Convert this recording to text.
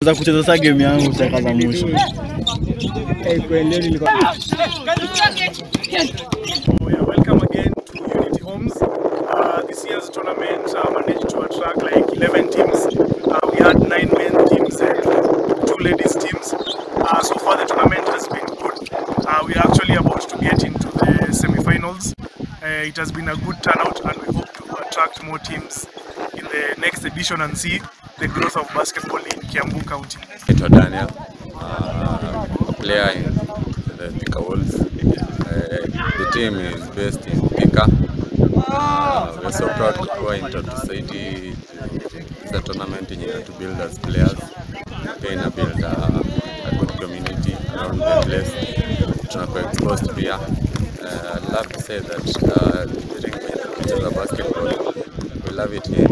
za kucheza sasa game yangu dakika za mwisho. Welcome again to Unity Homes. This year's tournament managed to attract like 11 teams. We had 9 men teams and 2 ladies teams. So far the tournament has been good. We are actually about to get into the semi-finals. It has been a good turnout and we hope to attract more teams in the next edition and see the growth of basketball in Kiambu County. Daniel, a player in the Thika Wolves. The team is based in Thika. We're so proud to go into society. It's a tournament to build as players, and build a good community around the place. To exposed to beer. I'd love to say that during the basketball, we love it here.